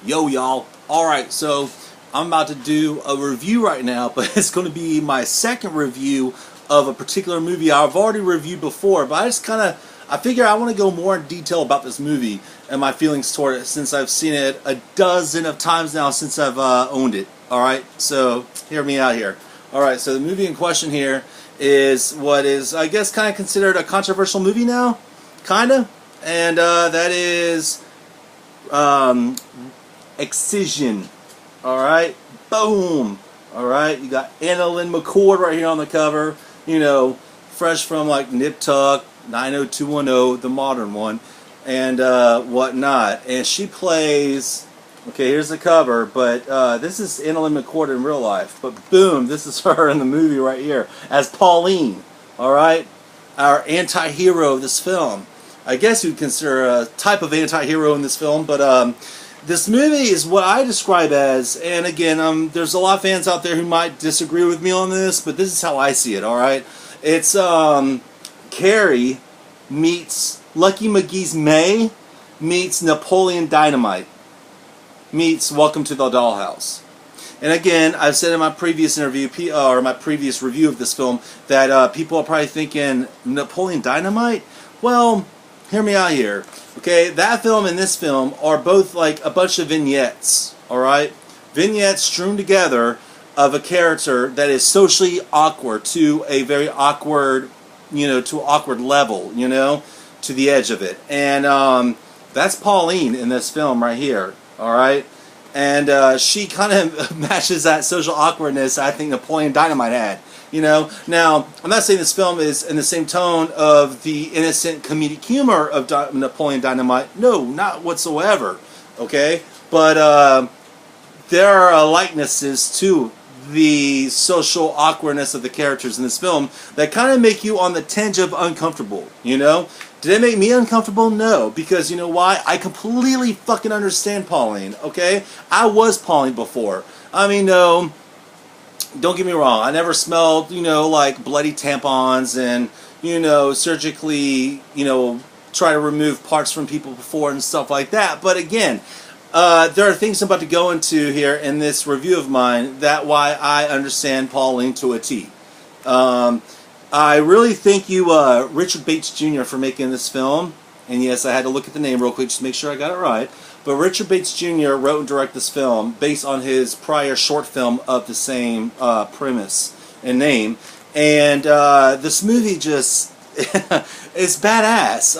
Yo, y'all. Alright, so I'm about to do a review right now, but it's going to be my second review of a particular movie I've already reviewed before, but I figure I want to go more in detail about this movie and my feelings toward it since I've seen it a dozen of times now since I've owned it. Alright, so hear me out here. Alright, so the movie in question here is what is, I guess, kind of considered a controversial movie now. Kinda. And that is Excision. Alright? Boom! Alright? You got Anna Lynn McCord right here on the cover. You know, fresh from like Nip Tuck, 90210, the modern one, and whatnot. And she plays, okay, here's the cover, but this is Anna Lynn McCord in real life. But boom, this is her in the movie right here as Pauline. Alright? Our anti-hero of this film. I guess you'd consider a type of anti-hero in this film, but this movie is what I describe as, and again, there's a lot of fans out there who might disagree with me on this, but this is how I see it, alright? It's Carrie meets Lucky McGee's May meets Napoleon Dynamite meets Welcome to the Dollhouse. And again, I've said in my previous interview, or my previous review of this film, that people are probably thinking, Napoleon Dynamite? Well, hear me out here. Okay, that film and this film are both like a bunch of vignettes, alright? Vignettes strewn together of a character that is socially awkward to a very awkward, to an awkward level, to the edge of it. And that's Pauline in this film right here, alright? And she kind of matches that social awkwardness I think Napoleon Dynamite had. Now, I'm not saying this film is in the same tone of the innocent comedic humor of Napoleon Dynamite. No, not whatsoever. Okay? But there are likenesses to the social awkwardness of the characters in this film that kind of make you on the tinge of uncomfortable, Did it make me uncomfortable? No, because you know why? I completely fucking understand Pauline, okay? I was Pauline before. I mean, no, don't get me wrong, I never smelled, like bloody tampons and, surgically, try to remove parts from people before and stuff like that. But again, there are things I'm about to go into here in this review of mine that why I understand Pauline to a T. I really thank you, Richard Bates Jr. for making this film. And yes, I had to look at the name real quick just to make sure I got it right. But Richard Bates Jr. wrote and directed this film based on his prior short film of the same premise and name. And this movie just is badass.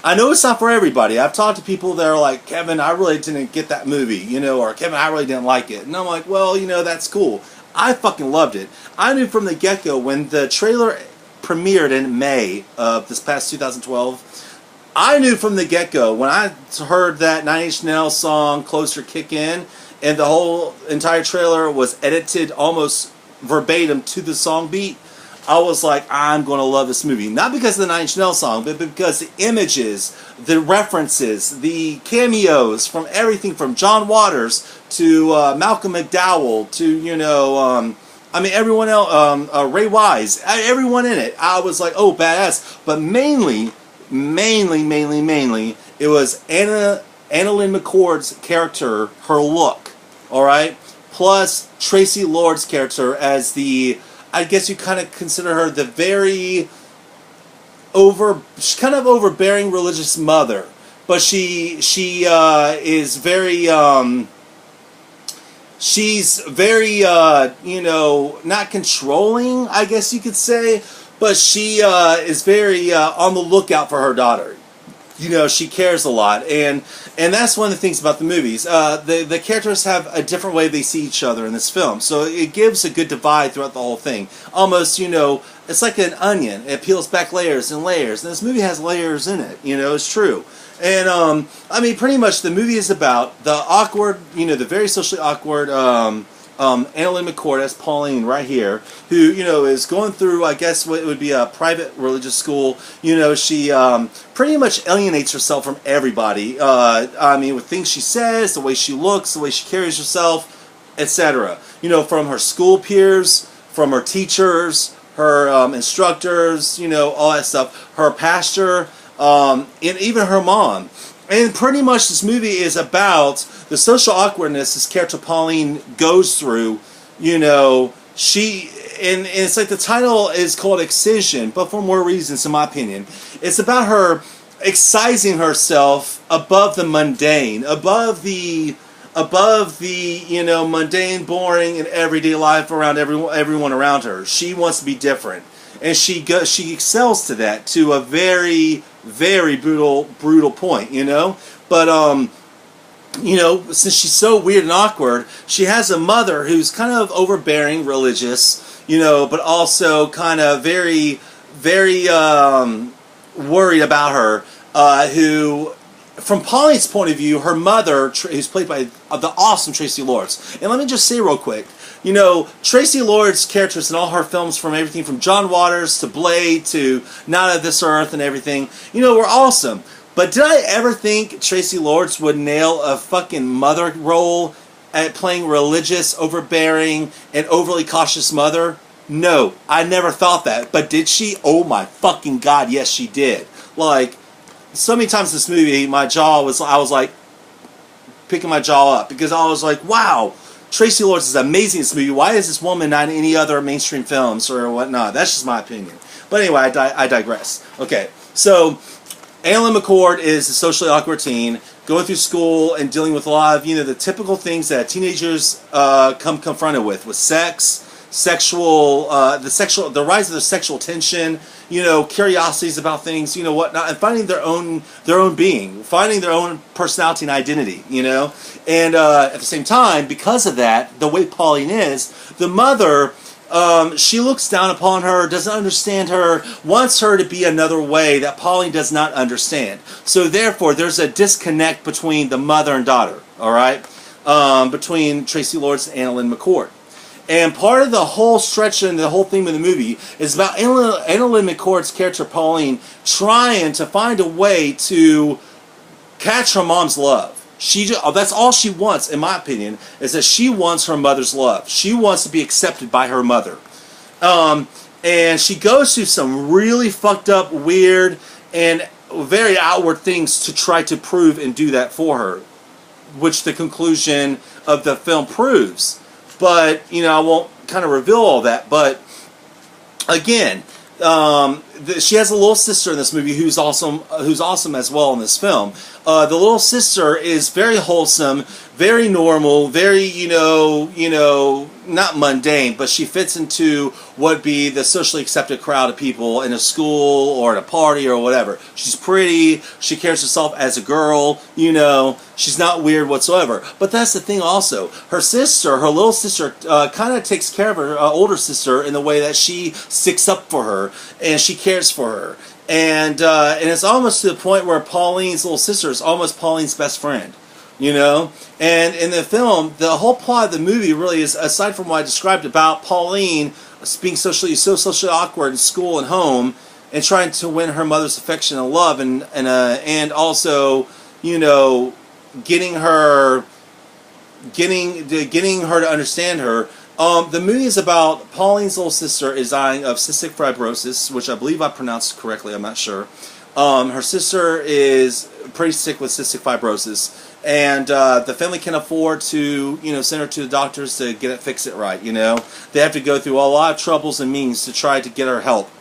I know it's not for everybody. I've talked to people that are like, Kevin, I really didn't get that movie, or Kevin, I really didn't like it. And I'm like, well, that's cool. I fucking loved it. I knew from the get-go when the trailer premiered in May of this past 2012, I knew from the get-go when I heard that Nine Inch Nails song Closer kick in and the whole entire trailer was edited almost verbatim to the song beat, I was like, I'm going to love this movie. Not because of the Nine Inch Nails song, but because the images, the references, the cameos from everything from John Waters to Malcolm McDowell to, everyone else, Ray Wise, everyone in it. I was like, oh, badass. But mainly, it was Anna Lynn McCord's character, her look, alright? Plus Tracy Lord's character as the, I guess you kind of consider her the very kind of overbearing religious mother. But she is very, she's very, not controlling, I guess you could say, but she is very on the lookout for her daughter. She cares a lot, and that's one of the things about the movies. The characters have a different way they see each other in this film, so it gives a good divide throughout the whole thing. Almost, it's like an onion. It peels back layers and layers, and this movie has layers in it. It's true. And, pretty much the movie is about the awkward, the very socially awkward Anna Lynn McCord as Pauline right here, who, is going through, I guess, what would be a private religious school. She pretty much alienates herself from everybody. With things she says, the way she looks, the way she carries herself, etc. From her school peers, from her teachers, her instructors, all that stuff, her pastor, and even her mom. And pretty much this movie is about the social awkwardness this character Pauline goes through. You know, and it's like the title is called Excision, but for more reasons, in my opinion. It's about her excising herself above the mundane, above the mundane, boring, and everyday life around everyone around her. She wants to be different, and she excels to that to a very, very brutal point, But since she's so weird and awkward, she has a mother who's kind of overbearing, religious, but also kind of very, very worried about her. Who, from Pauline's point of view, her mother, who's played by the awesome Tracy Lords. And let me just say real quick, Tracy Lords' characters in all her films, from everything from John Waters to Blade to Not of This Earth and everything, were awesome. But did I ever think Tracy Lords would nail a fucking mother role at playing religious, overbearing, and overly cautious mother? No, I never thought that. But did she? Oh my fucking god, yes she did. Like, so many times in this movie, I was like, picking my jaw up, because I was like, wow, Tracy Lords is amazing in this movie. Why is this woman not in any other mainstream films or whatnot? That's just my opinion. But anyway, I digress. Okay, so Annalyn McCord is a socially awkward teen going through school and dealing with a lot of, the typical things that teenagers come confronted with sex, the rise of the sexual tension, curiosities about things, whatnot, and finding their own being, finding their own personality and identity, and at the same time, because of that, the way Pauline is, the mother, she looks down upon her, doesn't understand her, wants her to be another way that Pauline does not understand. So therefore, there's a disconnect between the mother and daughter, all right, between Tracy Lords and Annalyn McCord. And part of the whole stretch and the whole theme of the movie is about Annalyn McCord's character Pauline trying to find a way to catch her mom's love. That's all she wants, in my opinion, is that she wants her mother's love. She wants to be accepted by her mother. And she goes through some really fucked up, weird, and very outward things to try to prove and do that for her, which the conclusion of the film proves. But, I won't kind of reveal all that. But, again, she has a little sister in this movie who's awesome as well in this film. The little sister is very wholesome, very normal, very, not mundane, but she fits into what would be the socially accepted crowd of people in a school or at a party or whatever. She's pretty, she carries herself as a girl, she's not weird whatsoever. But that's the thing also. Her little sister, kind of takes care of her older sister in the way that she sticks up for her and she cares for her. And it's almost to the point where Pauline's little sister is almost Pauline's best friend. And in the film, the whole plot of the movie really is, aside from what I described about Pauline being socially awkward in school and home, and trying to win her mother's affection and love, and also, getting her to understand her. The movie is about Pauline's little sister is dying of cystic fibrosis, which I believe I pronounced correctly. I'm not sure. Her sister is pretty sick with cystic fibrosis. And the family can afford to, send her to the doctors to fix it right, They have to go through a lot of troubles and means to try to get her help.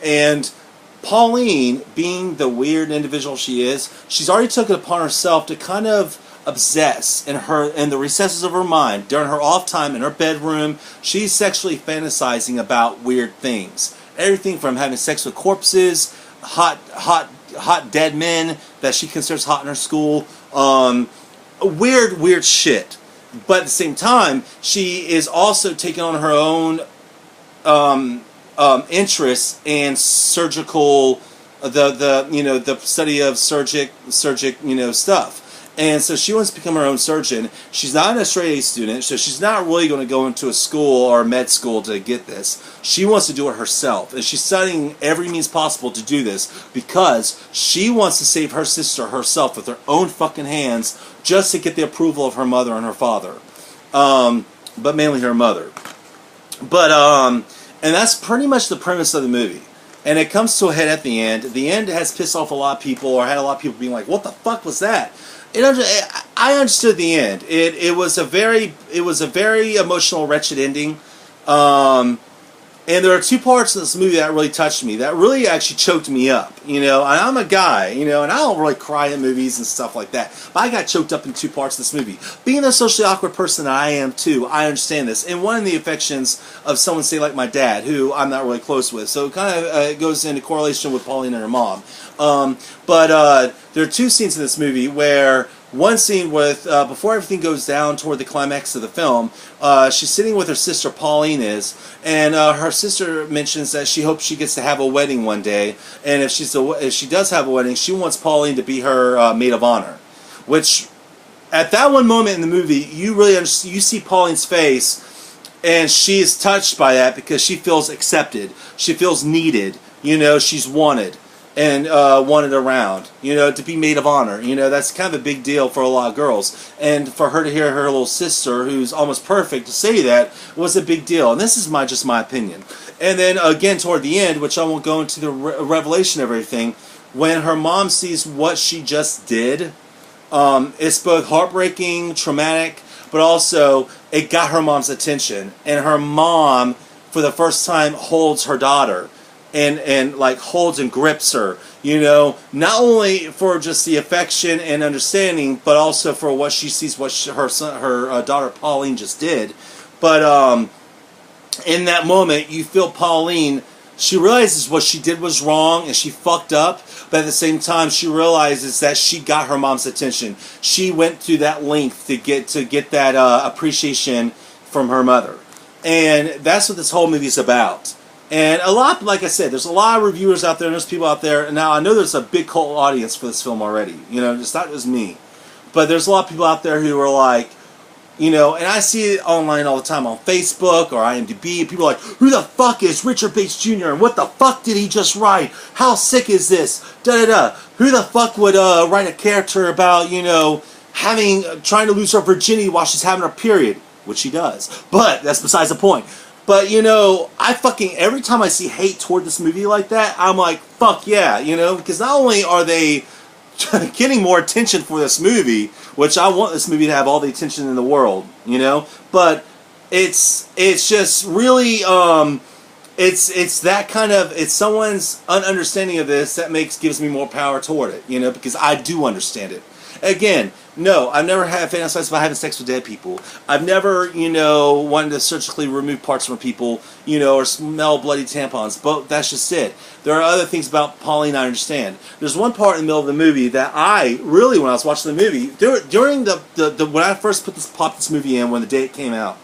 And Pauline, being the weird individual she is, she's already took it upon herself to kind of obsess in the recesses of her mind, during her off time in her bedroom. She's sexually fantasizing about weird things. Everything from having sex with corpses, hot dead men that she considers hot in her school, weird shit. But at the same time, she is also taking on her own interests in surgical, the study of surgic stuff. And so she wants to become her own surgeon. She's not an straight A student, so she's not really going to go into a school or a med school to get this. She wants to do it herself, and she's studying every means possible to do this because she wants to save her sister herself with her own fucking hands just to get the approval of her mother and her father. But mainly her mother. But, and that's pretty much the premise of the movie. and it comes to a head at the end. The end has pissed off a lot of people, or had a lot of people being like, "What the fuck was that?" I understood the end. It was a very emotional, wretched ending. And there are two parts of this movie that really touched me, that really actually choked me up, and I'm a guy, and I don't really cry in movies and stuff like that, but I got choked up in two parts of this movie. Being the socially awkward person that I am too, I understand this, and one of the affections of someone, say like my dad, who I'm not really close with, so it kind of goes into correlation with Pauline and her mom. But there are two scenes in this movie where one scene with, before everything goes down toward the climax of the film, she's sitting with her sister, Pauline is, and her sister mentions that she hopes she gets to have a wedding one day, and if she does have a wedding, she wants Pauline to be her maid of honor. Which, at that one moment in the movie, you see Pauline's face, and she is touched by that because she feels accepted, she feels needed, she's wanted. And wanted around, to be maid of honor. That's kind of a big deal for a lot of girls. And for her to hear her little sister, who's almost perfect, to say that was a big deal. And this is just my opinion. And then again, toward the end, which I won't go into the revelation of everything, when her mom sees what she just did, it's both heartbreaking, traumatic, but also it got her mom's attention. And her mom, for the first time, holds her daughter. And like holds and grips her, not only for just the affection and understanding, but also for what she sees, what her daughter Pauline just did. But in that moment, you feel Pauline. She realizes what she did was wrong and she fucked up, but at the same time, she realizes that she got her mom's attention. She went through that length to get that appreciation from her mother, and that's what this whole movie is about. And like I said, there's a lot of reviewers out there, and there's people out there, and now I know there's a big cult audience for this film already, it's not just me. But there's a lot of people out there who are like, and I see it online all the time on Facebook or IMDb, people are like, who the fuck is Richard Bates Jr., and what the fuck did he just write? How sick is this? Da-da-da. Who the fuck would write a character about, trying to lose her virginity while she's having her period? Which she does. But that's besides the point. But, every time I see hate toward this movie like that, I'm like, fuck yeah, because not only are they getting more attention for this movie, which I want this movie to have all the attention in the world, but it's just really, it's that kind of, it's someone's understanding of this that gives me more power toward it, because I do understand it. Again, no, I've never had fantasized about having sex with dead people. I've never, wanted to surgically remove parts from people, or smell bloody tampons. But that's just it. There are other things about Pauline I understand. There's one part in the middle of the movie that I really, when I was watching the movie, during when I first popped this movie in, when the day it came out,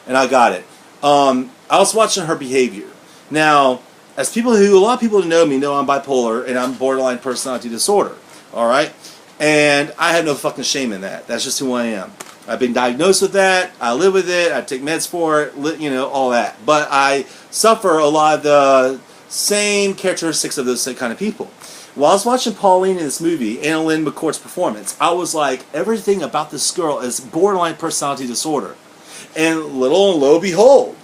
and I got it, I was watching her behavior. Now, a lot of people who know me know I'm bipolar and I'm borderline personality disorder. All right. And I have no fucking shame in that. That's just who I am. I've been diagnosed with that. I live with it. I take meds for it. All that. But I suffer a lot of the same characteristics of those kind of people. While I was watching Pauline in this movie, Anna Lynn McCord's performance, I was like, everything about this girl is borderline personality disorder. And little and lo and behold,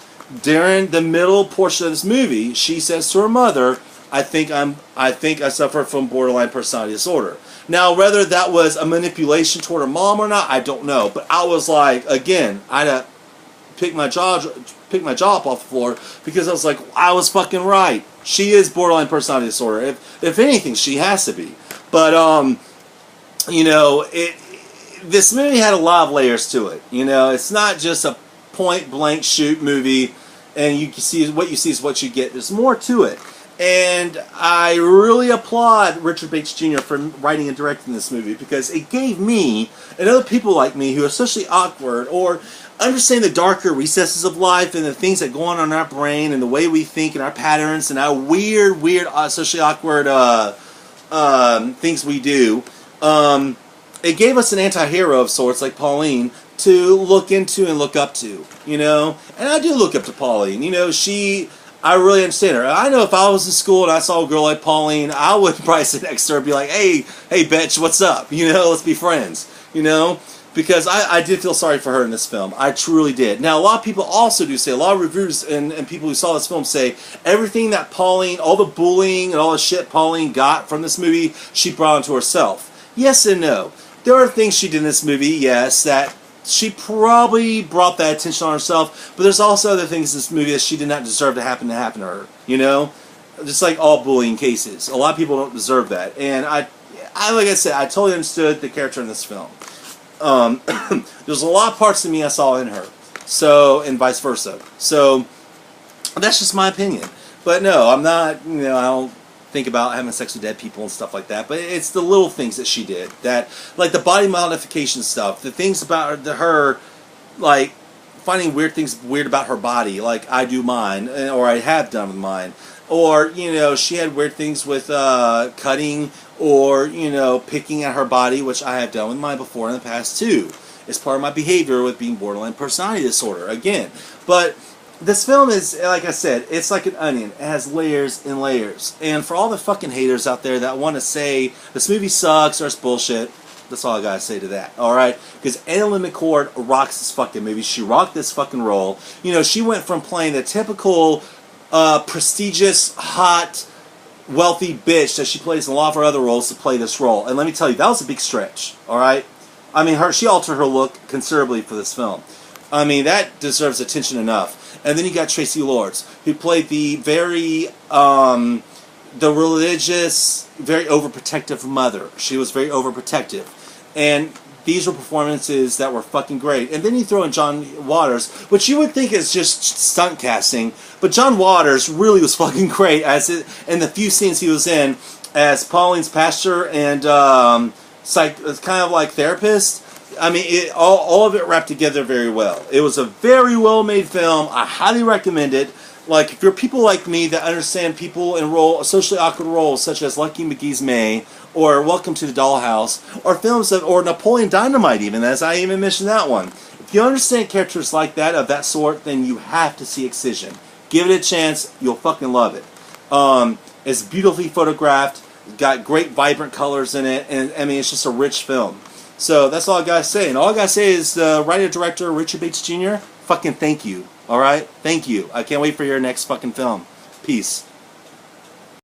during the middle portion of this movie, she says to her mother, I think I suffer from borderline personality disorder. Now, whether that was a manipulation toward her mom or not, I don't know. But I was like, again, I'd pick my jaw up off the floor because I was like, I was fucking right. She is borderline personality disorder. If anything, she has to be. But this movie had a lot of layers to it. It's not just a point blank shoot movie, and what you see is what you get. There's more to it. And I really applaud Richard Bates Jr. for writing and directing this movie, because it gave me, and other people like me who are socially awkward or understand the darker recesses of life and the things that go on in our brain and the way we think and our patterns and our weird, socially awkward things we do, it gave us an anti-hero of sorts like Pauline to look into and look up to, And I do look up to Pauline. I really understand her. I know if I was in school and I saw a girl like Pauline, I would probably sit next to her and be like, hey, bitch, what's up? Let's be friends. because I did feel sorry for her in this film. I truly did. Now, a lot of people also do say, a lot of reviewers and people who saw this film say, everything that Pauline, all the bullying and all the shit Pauline got from this movie, she brought onto herself. Yes and no. There are things she did in this movie, yes, that she probably brought that attention on herself, but there's also other things in this movie that she did not deserve to happen to her, you know? Just like all bullying cases. A lot of people don't deserve that. And I like I said, I totally understood the character in this film. There's a lot of parts of me I saw in her. So, and vice versa. So, that's just my opinion. But no, I'm not, you know, I don't think about having sex with dead people and stuff like that. But it's the little things that she did. That, like the body modification stuff. The things about her, like, finding weird things weird about her body. Like I do mine, or I have done with mine. Or, you know, she had weird things with cutting or, you know, picking at her body, which I have done with mine before in the past too. It's part of my behavior with being borderline personality disorder, again. But this film is, like I said, it's like an onion. It has layers and layers. And for all the fucking haters out there that want to say this movie sucks or it's bullshit, that's all I gotta say to that, alright? Because Annalyn McCord rocks this fucking movie. She rocked this fucking role. You know, she went from playing the typical prestigious, hot, wealthy bitch that she plays in a lot of her other roles to play this role. And let me tell you, that was a big stretch, alright? I mean, she altered her look considerably for this film. I mean, that deserves attention enough. And then you got Tracy Lords, who played the very, the religious, very overprotective mother. She was very overprotective. And these were performances that were fucking great. And then you throw in John Waters, which you would think is just stunt casting, but John Waters really was fucking great in the few scenes he was in as Pauline's pastor and kind of like therapist. I mean, all of it wrapped together very well. It was a very well-made film. I highly recommend it. Like, if you're people like me that understand people in socially awkward roles such as Lucky McGee's May, or Welcome to the Dollhouse, or films or Napoleon Dynamite even, as I even mentioned that one. If you understand characters like that, of that sort, then you have to see Excision. Give it a chance. You'll fucking love it. It's beautifully photographed. It's got great vibrant colors in it, and I mean, it's just a rich film. So that's all I gotta say. And all I gotta say is, writer-director Richard Bates Jr., fucking thank you. Alright? Thank you. I can't wait for your next fucking film. Peace.